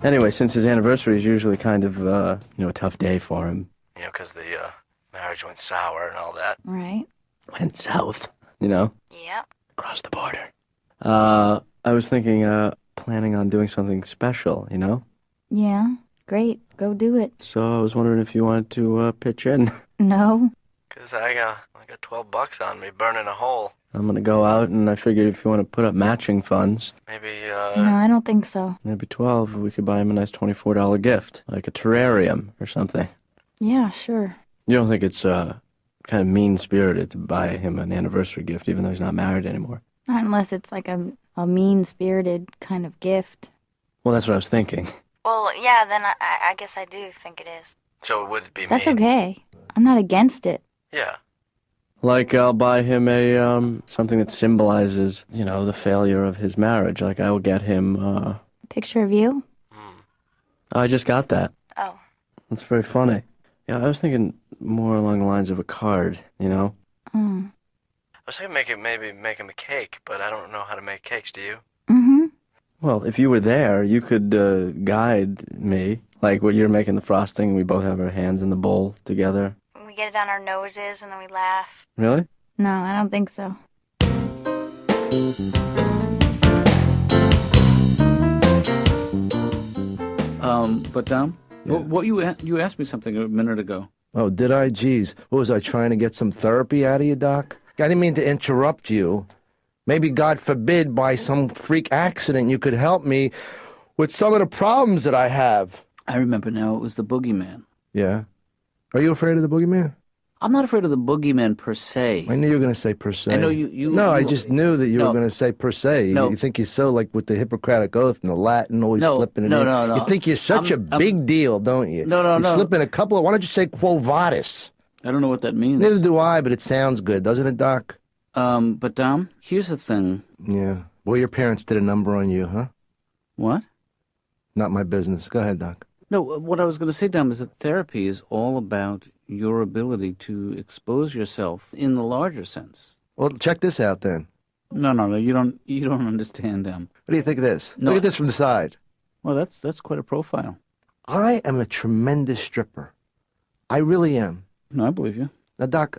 Anyway, since his anniversary is usually kind of, a tough day for him. You know, because the marriage went sour and all that. Right. Went south, you know? Yeah. Across the border. I was thinking, planning on doing something special, you know? Yeah. Great. Go do it. So I was wondering if you wanted to, pitch in. No. Because I got $12 on me burning a hole. I'm going to go out, and I figured if you want to put up matching funds, maybe, No, I don't think so. maybe 12, we could buy him a nice $24 gift, like a terrarium or something. Yeah, sure. You don't think it's, kind of mean-spirited to buy him an anniversary gift, even though he's not married anymore? Not unless it's like a mean-spirited kind of gift. Well, that's what I was thinking. Well, yeah, then I guess I do think it is. So would it be mean? That's okay. I'm not against it. Yeah. Like, I'll buy him something that symbolizes, the failure of his marriage. Like, I will get him, Picture of you? I just got that. Oh. That's very funny. Yeah, I was thinking more along the lines of a card, you know? Mm. I was thinking maybe make him a cake, but I don't know how to make cakes, do you? Mm-hmm. Well, if you were there, you could, guide me. Like, what you're making the frosting, and we both have our hands in the bowl together. We get it on our noses and then we laugh. Really? No, I don't think so. But Dom, Yeah. what you asked me something a minute ago. Oh, did I? Geez. What was I trying to get some therapy out of you, Doc? I didn't mean to interrupt you. Maybe, God forbid, by some freak accident, you could help me with some of the problems that I have. I remember now. It was the boogeyman. Yeah. Are you afraid of the boogeyman? I'm not afraid of the boogeyman per se. I knew you were going to say per se. I know you. No, I just knew that you No. were going to say per se. No. You think you're so, like, with the Hippocratic Oath and the Latin always No, slipping it no, in. no, no. You think you're such I'm- a big deal, don't you? No, you no. slip in a couple of... Why don't you say quo vadis? I don't know what that means. Neither do I, but it sounds good, doesn't it, Doc? But Dom, here's the thing. Yeah. Well, your parents did a number on you, huh? What? Not my business. Go ahead, Doc. No, what I was going to say, Dom, is that therapy is all about your ability to expose yourself in the larger sense. Well, check this out then. No, you don't understand, Dom. What do you think of this? No. Look at this from the side. Well, that's quite a profile. I am a tremendous stripper. I really am. No, I believe you. Now, Doc,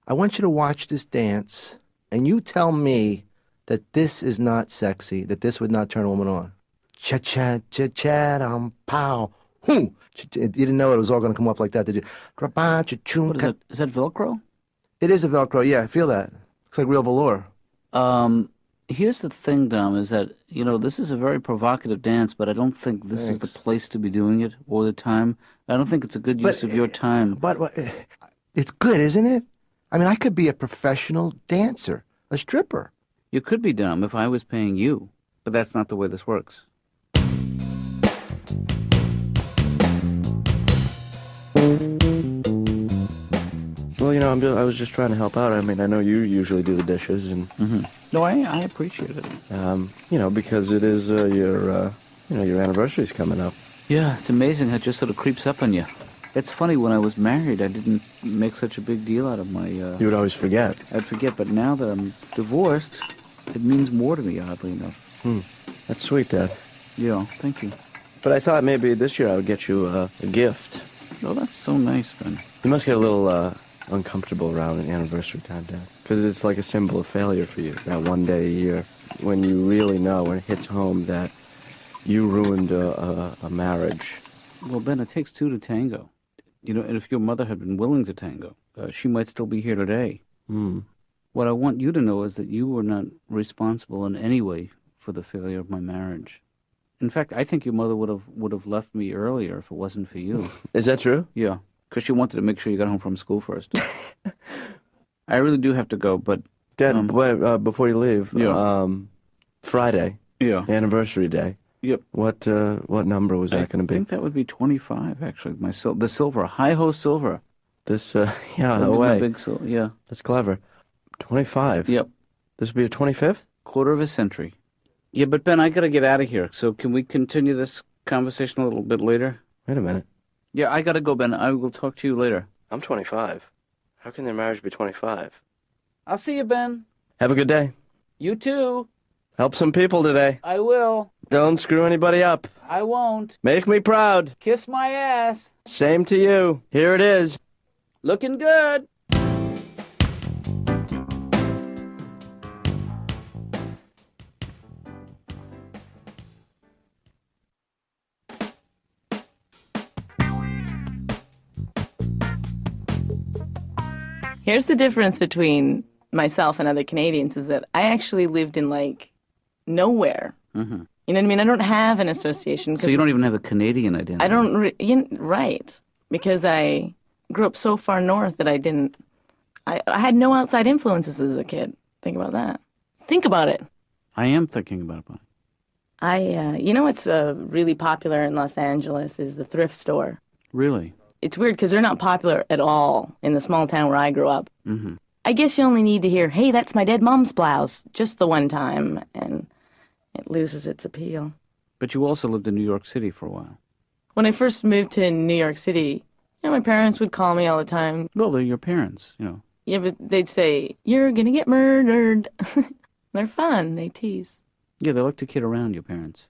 I want you to watch this dance, and you tell me that this is not sexy, that this would not turn a woman on. Cha-cha, cha-cha, pow. Hoo. You didn't know it was all going to come off like that, did you? What is that? Is that Velcro? It is a Velcro, yeah, I feel that. Looks like real velour. Here's the thing, Dom, is that, this is a very provocative dance, but I don't think this is the place to be doing it or the time. I don't think it's a good use of your time. But it's good, isn't it? I mean, I could be a professional dancer, a stripper. You could be, Dom, if I was paying you, but that's not the way this works. Well, I was just trying to help out. I mean, I know you usually do the dishes, and No, I appreciate it. because it is your anniversary's coming up. Yeah, it's amazing how it just sort of creeps up on you. It's funny, when I was married, I didn't make such a big deal out of my... You would always forget. I'd forget, but now that I'm divorced, it means more to me, oddly enough. That's sweet, Dad. Yeah, thank you. But I thought maybe this year I would get you a gift. Oh, that's so nice, Ben. You must get a little uncomfortable around an anniversary time, Dad. Because it's like a symbol of failure for you, that one day a year, when you really know, when it hits home, that you ruined a marriage. Well, Ben, it takes two to tango. And if your mother had been willing to tango, she might still be here today. What I want you to know is that you were not responsible in any way for the failure of my marriage. In fact, I think your mother would have left me earlier if it wasn't for you. Is that true? Yeah, because she wanted to make sure you got home from school first. I really do have to go, but... Dad, before you leave, Yeah. Friday, Yeah. anniversary day, Yep. what number was that going to be? I think that would be 25, actually. The silver, hi-ho silver. This, yeah, That'd no be my way. big yeah. That's clever. 25? Yep. This would be a 25th? Quarter of a century. Yeah, but Ben, I gotta get out of here. So can we continue this conversation a little bit later? Wait a minute. Yeah, I gotta go, Ben. I will talk to you later. I'm 25. How can their marriage be 25? I'll see you, Ben. Have a good day. You too. Help some people today. I will. Don't screw anybody up. I won't. Make me proud. Kiss my ass. Same to you. Here it is. Looking good. Here's the difference between myself and other Canadians is that I actually lived in, like, nowhere. Mm-hmm. You know what I mean? I don't have an association. So you don't even have a Canadian identity? I don't, right. Because I grew up so far north that I had no outside influences as a kid. Think about that. Think about it. I am thinking about it. You know what's really popular in Los Angeles is the thrift store. Really? It's weird because they're not popular at all in the small town where I grew up. Mm-hmm. I guess you only need to hear, hey, that's my dead mom's blouse, just the one time, and it loses its appeal. But you also lived in New York City for a while. When I first moved to New York City, my parents would call me all the time. Well, they're your parents, you know. Yeah, but they'd say, you're gonna get murdered. They're fun, they tease. Yeah, they like to kid around, your parents.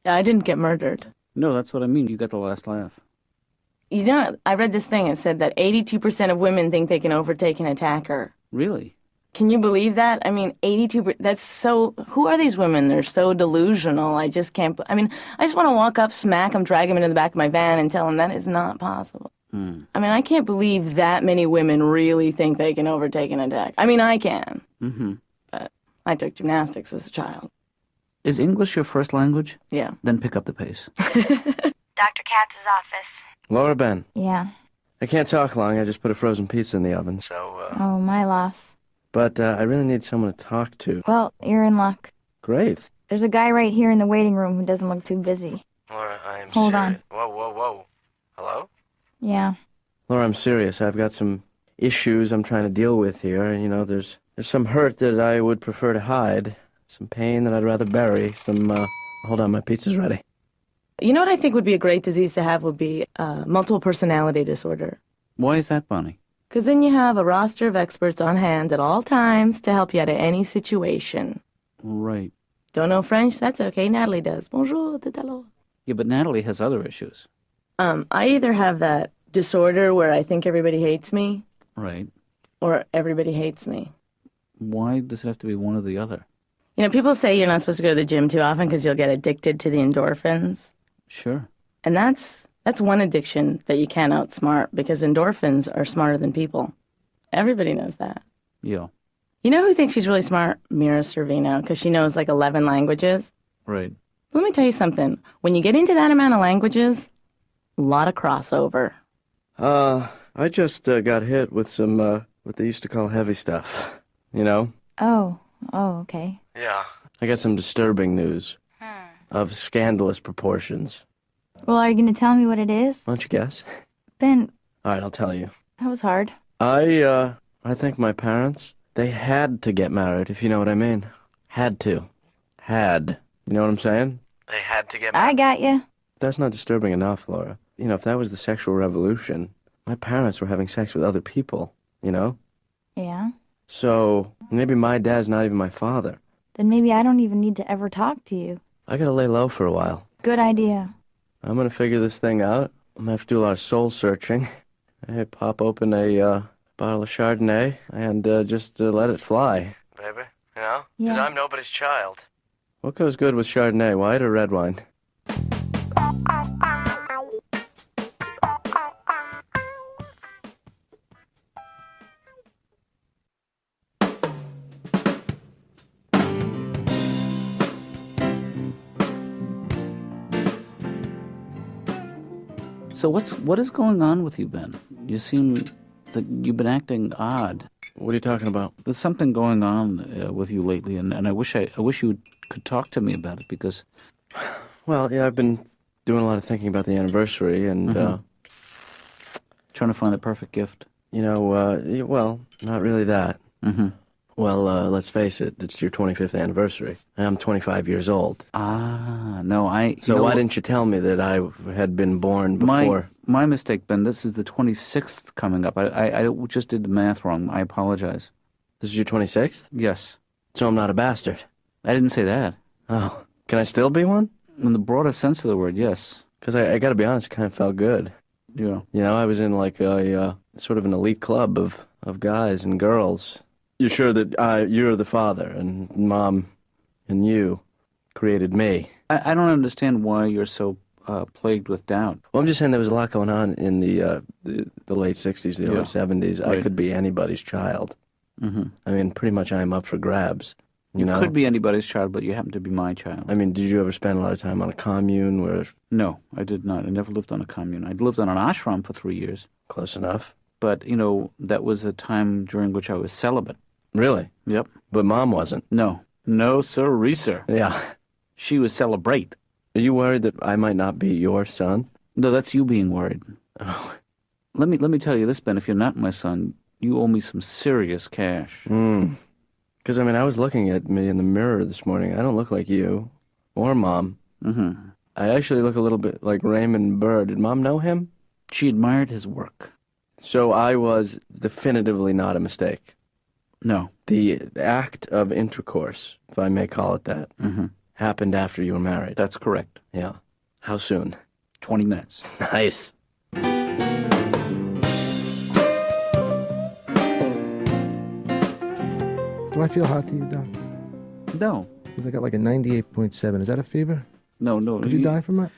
I didn't get murdered. No, that's what I mean. You got the last laugh. You know, I read this thing. It said that 82% of women think they can overtake an attacker. Really? Can you believe that? I mean, 82%, that's so, who are these women? They're so delusional. I just can't, I mean, I just want to walk up, smack them, drag them into the back of my van and tell them that is not possible. I mean, I can't believe that many women really think they can overtake an attack. I mean, I can. Mm-hmm. But I took gymnastics as a child. Is English your first language? Yeah. Then pick up the pace. Dr. Katz's office. Laura Ben. Yeah. I can't talk long. I just put a frozen pizza in the oven, so, Oh, my loss. But I really need someone to talk to. Well, you're in luck. Great. There's a guy right here in the waiting room who doesn't look too busy. Laura, I am Hold serious. on. Whoa. Hello? Yeah. Laura, I'm serious. I've got some issues I'm trying to deal with here. You know, there's some hurt that I would prefer to hide. Some pain that I'd rather bury. Hold on, my pizza's ready. You know what I think would be a great disease to have would be multiple personality disorder. Why is that, Bonnie? Because then you have a roster of experts on hand at all times to help you out of any situation. Right. Don't know French? That's okay. Natalie does. Bonjour, tout à l'heure. Yeah, but Natalie has other issues. I either have that disorder where I think everybody hates me, Right. or everybody hates me. Why does it have to be one or the other? You know, people say you're not supposed to go to the gym too often because you'll get addicted to the endorphins. Sure. And that's one addiction that you can't outsmart because endorphins are smarter than people. Everybody knows that. Yeah. You know who thinks she's really smart? Mira Sorvino, because she knows like 11 languages. Right. Let me tell you something. When you get into that amount of languages, a lot of crossover. I just got hit with some, what they used to call heavy stuff. You know? Oh, okay. Yeah. I got some disturbing news. Of scandalous proportions. Well, are you going to tell me what it is? Why don't you guess? Ben, All right, I'll tell you. that was hard. I think my parents, they had to get married, if you know what I mean. Had to. Had. You know what I'm saying? They had to get married. I got you. That's not disturbing enough, Laura. You know, if that was the sexual revolution, my parents were having sex with other people, you know? Yeah. So, maybe my dad's not even my father. Then maybe I don't even need to ever talk to you. I gotta lay low for a while. Good idea. I'm gonna figure this thing out. I'm gonna have to do a lot of soul searching. I pop open a bottle of Chardonnay and just let it fly. Baby, you know? Because Yeah. I'm nobody's child. What goes good with Chardonnay, white or red wine? So what is going on with you, Ben? You seem that you've been acting odd. What are you talking about? There's something going on with you lately, and I wish you could talk to me about it because. Well, yeah, I've been doing a lot of thinking about the anniversary and, Trying to find the perfect gift. you know, well, not really that. Mm-hmm. Well, let's face it, it's your 25th anniversary, and I'm 25 years old. Ah, no, So why didn't you tell me that I had been born before? My mistake, Ben. This is the 26th coming up. I just did the math wrong. I apologize. This is your 26th? Yes. So I'm not a bastard. I didn't say that. Oh, Can I still be one? In the broader sense of the word, yes. Because I got to be honest, it kind of felt good. Yeah. You know, I was in like a sort of an elite club of guys and girls. You're sure that you're the father, and Mom and you created me. I don't understand why you're so plagued with doubt. Well, I'm just saying there was a lot going on in the late 60s, the early 70s. Right. I could be anybody's child. Mm-hmm. I mean, pretty much I am up for grabs. You know? Could be anybody's child, but you happen to be my child. I mean, did you ever spend a lot of time on a commune where... No, I did not. I never lived on a commune. I lived on an ashram for 3 years. Close enough. But, you know, that was a time during which I was celibate. Really? Yep. But Mom wasn't. No. No, sir, sir. Yeah. She was celebrate. Are you worried that I might not be your son? No, that's you being worried. Oh. Let me tell you this, Ben. If you're not my son, you owe me some serious cash. Because, I mean, I was looking at me in the mirror this morning. I don't look like you or Mom. Mm-hmm. I actually look a little bit like Raymond Burr. Did Mom know him? She admired his work. So I was definitively not a mistake. No. The act of intercourse, if I may call it that, happened after you were married. That's correct. Yeah. How soon? 20 minutes. Nice. Do I feel hot to you, Doc? No. Because I got like a 98.7. Is that a fever? No. Could you die from that?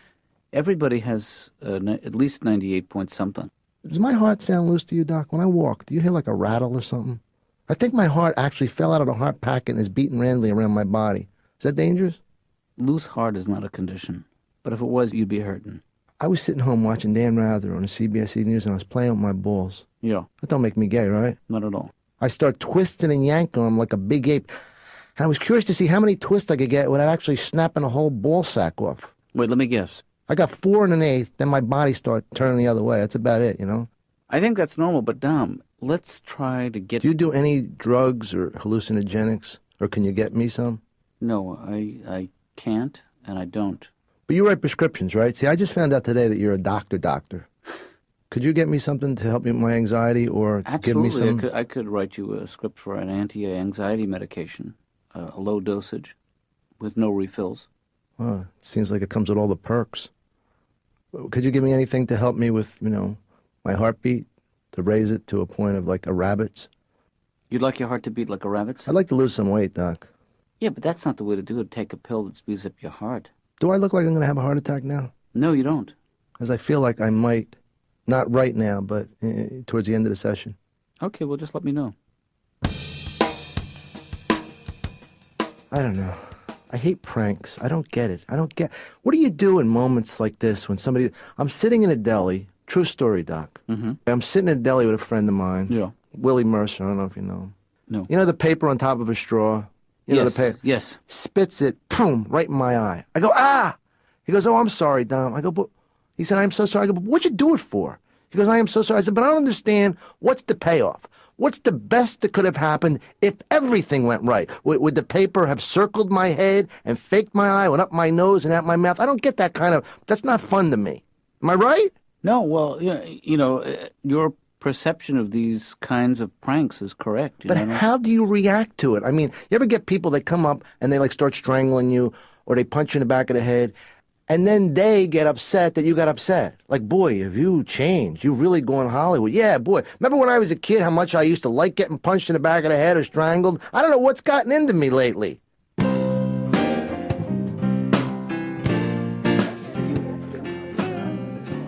Everybody has at least 98 point something. Does my heart sound loose to you, Doc? When I walk, do you hear like a rattle or something? I think my heart actually fell out of the heart packet and is beating randomly around my body. Is that dangerous? Loose heart is not a condition. But if it was, you'd be hurting. I was sitting home watching Dan Rather on the CBS News and I was playing with my balls. Yeah. That don't make me gay, right? Not at all. I start twisting and yanking them like a big ape. I was curious to see how many twists I could get without actually snapping a whole ball sack off. Wait, let me guess. I got 4 1/8, then my body started turning the other way. That's about it, you know? I think that's normal, but Dom, let's try to get... Do you do any drugs or hallucinogenics? Or can you get me some? No, I can't, and I don't. But you write prescriptions, right? See, I just found out today that you're a doctor. Could you get me something to help me with my anxiety or to give me Absolutely, some? I could write you a script for an anti-anxiety medication, a low dosage, with no refills. Oh, it seems like it comes with all the perks. Could you give me anything to help me with, you know, my heartbeat, to raise it to a point of like a rabbit's? You'd like your heart to beat like a rabbit's? I'd like to lose some weight, Doc. Yeah, but that's not the way to do it. Take a pill that speeds up your heart. Do I look like I'm going to have a heart attack now? No, you don't. Because I feel like I might, not right now, but towards the end of the session. Okay, well, just let me know. I don't know. I hate pranks. I don't get it. What do you do in moments like this when somebody... I'm sitting in a deli. True story, Doc. Mm-hmm. I'm sitting in a deli with a friend of mine. Yeah. Willie Mercer. I don't know if you know him. No. You know the paper on top of a straw? You know the paper? Yes. Spits it, boom, right in my eye. I go, ah! He goes, oh, I'm sorry, Dom. I go, but... He said, I'm so sorry. I go, but what'd you do it for? He goes, I am so sorry. I said, but I don't understand. What's the payoff? What's the best that could have happened if everything went right? Would the paper have circled my head and faked my eye, went up my nose and out my mouth? I don't get that kind of... That's not fun to me. Am I right? No, well, your perception of these kinds of pranks is correct. But how do you react to it? I mean, you ever get people that come up and they like start strangling you or they punch you in the back of the head and then they get upset that you got upset? Like, boy, have you changed? You've really gone Hollywood. Yeah, boy. Remember when I was a kid how much I used to like getting punched in the back of the head or strangled? I don't know what's gotten into me lately.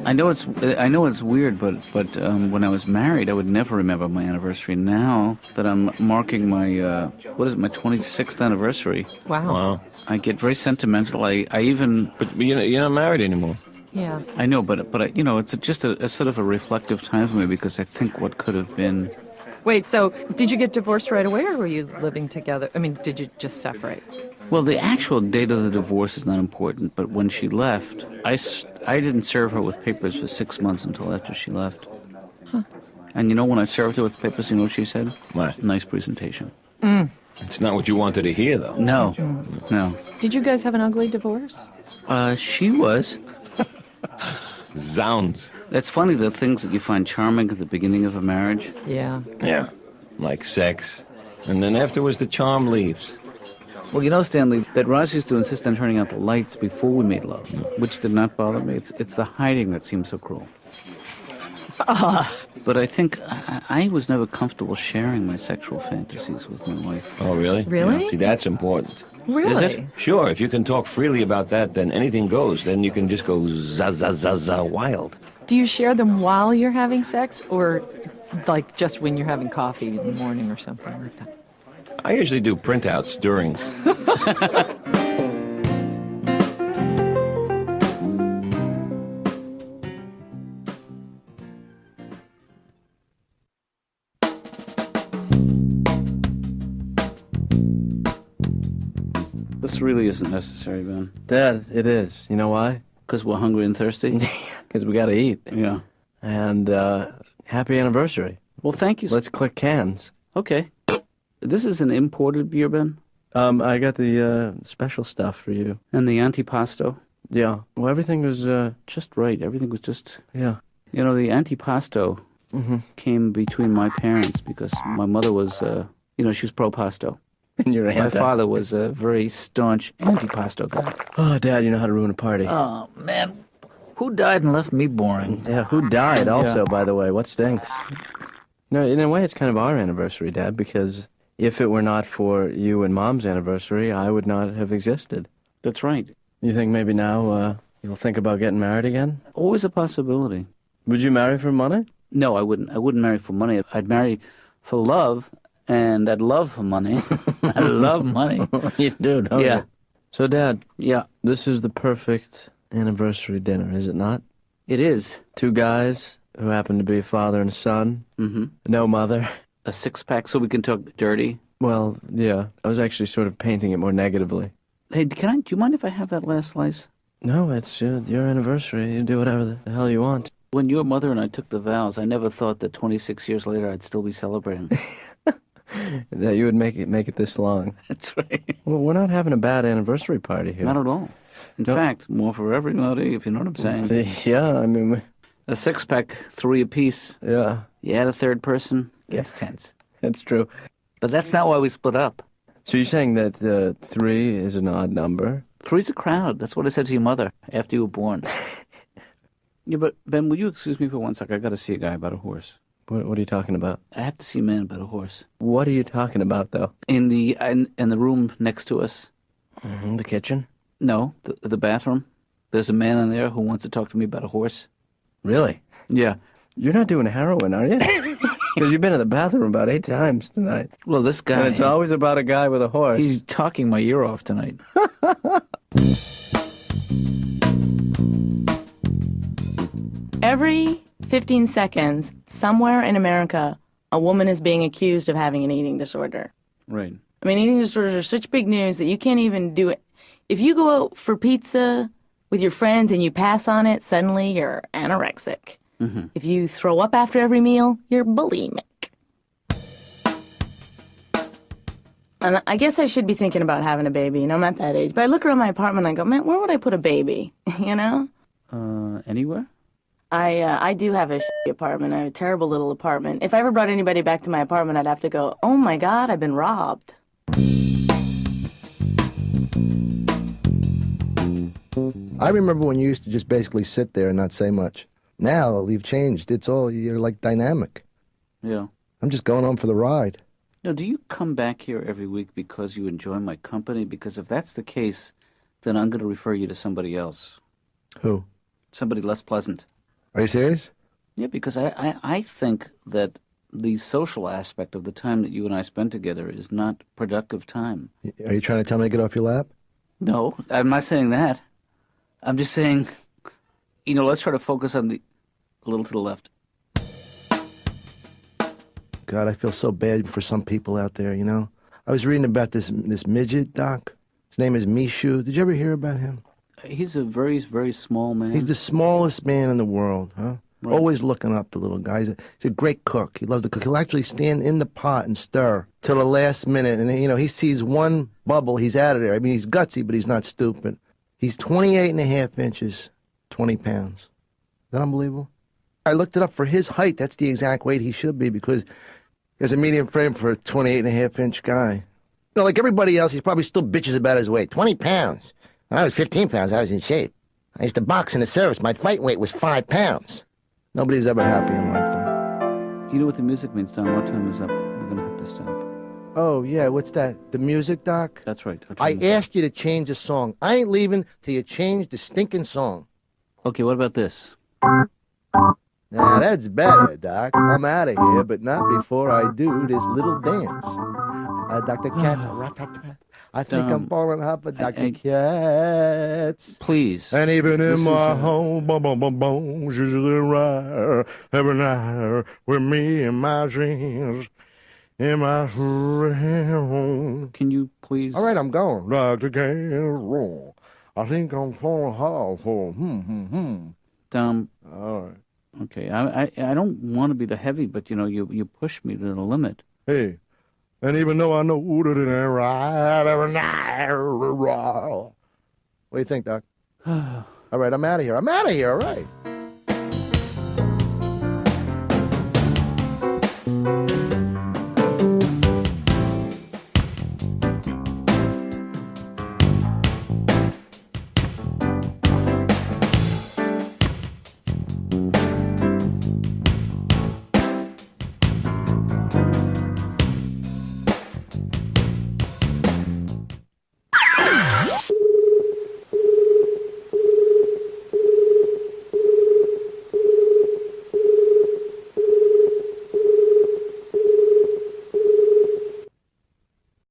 I know it's weird, but when I was married, I would never remember my anniversary. Now that I'm marking my my 26th anniversary. Wow. I get very sentimental. I even. But you're not married anymore. Yeah. I know, but it's just a sort of a reflective time for me because I think what could have been. Wait, so did you get divorced right away, or were you living together? I mean, did you just separate? Well, the actual date of the divorce is not important, but when she left, I didn't serve her with papers for 6 months until after she left. Huh. And when I served her with papers, you know what she said? What? Nice presentation. It's not what you wanted to hear, though. No, no. Did you guys have an ugly divorce? She was. Zounds. That's funny, the things that you find charming at the beginning of a marriage. Yeah. Yeah. Like sex. And then afterwards, the charm leaves. Well, you know, Stanley, that Roz used to insist on turning out the lights before we made love, which did not bother me. It's the hiding that seems so cruel. But I think I was never comfortable sharing my sexual fantasies with my wife. Oh, really? Really? Yeah. See, that's important. Really? Is it? Sure, if you can talk freely about that, then anything goes. Then you can just go za wild. Do you share them while you're having sex, or like just when you're having coffee in the morning or something like that? I usually do printouts during. This really isn't necessary, Ben. Dad, it is. You know why? Because we're hungry and thirsty? Because we got to eat. Yeah. And happy anniversary. Well, thank you. Let's click cans. Okay. This is an imported beer, Ben? I got the special stuff for you. And the antipasto? Yeah. Well, everything was, Just right. Everything was just... yeah. You know, the antipasto came between my parents because my mother was, she was pro-pasto. And you're My father was a very staunch antipasto guy. Oh, Dad, you know how to ruin a party. Oh, man. Who died and left me boring? Yeah, who died also, Yeah. by the way? What stinks? No, in a way, it's kind of our anniversary, Dad, because if it were not for you and Mom's anniversary, I would not have existed. That's right. You think maybe now you'll think about getting married again? Always a possibility. Would you marry for money? No, I wouldn't. I wouldn't marry for money. I'd marry for love, and I'd love for money. I love money. You do, don't Yeah. you? So, Dad, Yeah, this is the perfect anniversary dinner, is it not? it is. Two guys who happen to be a father and a son. Mm-hmm. No mother. A six-pack so we can talk dirty. Well, yeah. I was actually sort of painting it more negatively. Hey, do you mind if I have that last slice? No, it's your anniversary. You do whatever the hell you want. When your mother and I took the vows, I never thought that 26 years later I'd still be celebrating. That you would make it this long. That's right. Well, we're not having a bad anniversary party here. Not at all. In No. fact, more for everybody, if you know what I'm saying. Yeah, I mean, A six-pack, 3 apiece. yeah, You add a third person, gets tense. that's true. But that's not why we split up. So you're saying that 3 is an odd number? 3's a crowd. That's what I said to your mother after you were born. Yeah, but Ben, will you excuse me for 1 sec? I got to see a guy about a horse. What are you talking about? I have to see a man about a horse. What are you talking about, though? In the room next to us. The kitchen? No, the bathroom. There's a man in there who wants to talk to me about a horse. Really? Yeah. You're not doing heroin, are you? Because you've been in the bathroom about 8 times tonight. Well, this guy, And it's always about a guy with a horse. he's talking my ear off tonight. Every 15 seconds, somewhere in America, a woman is being accused of having an eating disorder. Right. I mean, eating disorders are such big news that you can't even do it. If you go out for pizza with your friends and you pass on it, suddenly you're anorexic. Mm-hmm. If you throw up after every meal, you're bulimic. And I guess I should be thinking about having a baby. I'm at that age. But I look around my apartment and I go, man, where would I put a baby? You know? Anywhere? I do have a shitty apartment. I have a terrible little apartment. If I ever brought anybody back to my apartment, I'd have to go, oh my God, I've been robbed. I remember when you used to just basically sit there and not say much. Now you've changed. You're like dynamic. Yeah. I'm just going on for the ride. Now, do you come back here every week because you enjoy my company? Because if that's the case, then I'm going to refer you to somebody else. Who? Somebody less pleasant. Are you serious? Yeah, because I think that the social aspect of the time that you and I spend together is not productive time. Are you trying to tell me to get off your lap? No, I'm not saying that. I'm just saying, let's try to focus on a little to the left. God, I feel so bad for some people out there, I was reading about this midget doc. His name is Mishu. Did you ever hear about him? He's a very, very small man. He's the smallest man in the world, huh? Right. Always looking up to little guys. He's a great cook. He loves to cook. He'll actually stand in the pot and stir till the last minute. And, he sees one bubble, he's out of there. I mean, he's gutsy, but he's not stupid. He's 28 and a half inches, 20 pounds. Is that unbelievable? I looked it up for his height. That's the exact weight he should be because he has a medium frame for a 28 and a half inch guy. know, like everybody else, he's probably still bitches about his weight. 20 pounds. When I was 15 pounds, I was in shape. I used to box in the service. My fight weight was 5 pounds. Nobody's ever happy in life, though. You know what the music means, Don. Our time is up. We're going to have to stop. Oh, yeah, what's that? The music, Doc? That's right. I asked you to change the song. I ain't leaving till you change the stinking song. Okay, what about this? Now, that's better, Doc. I'm out of here, but not before I do this little dance. Dr. Katz, I think I'm falling hot for Dr. Katz. Please. And even in my home, boom, boom, boom, boom, she's right every night with me in my dreams, in my room. Can you please? All right, I'm going. Dr. Katz, I think I'm falling hard for Tom. All right. Okay, I don't want to be the heavy, but you push me to the limit. Hey, and even though I know that it ain't right every night. What do you think, Doc? All right, I'm out of here. All right.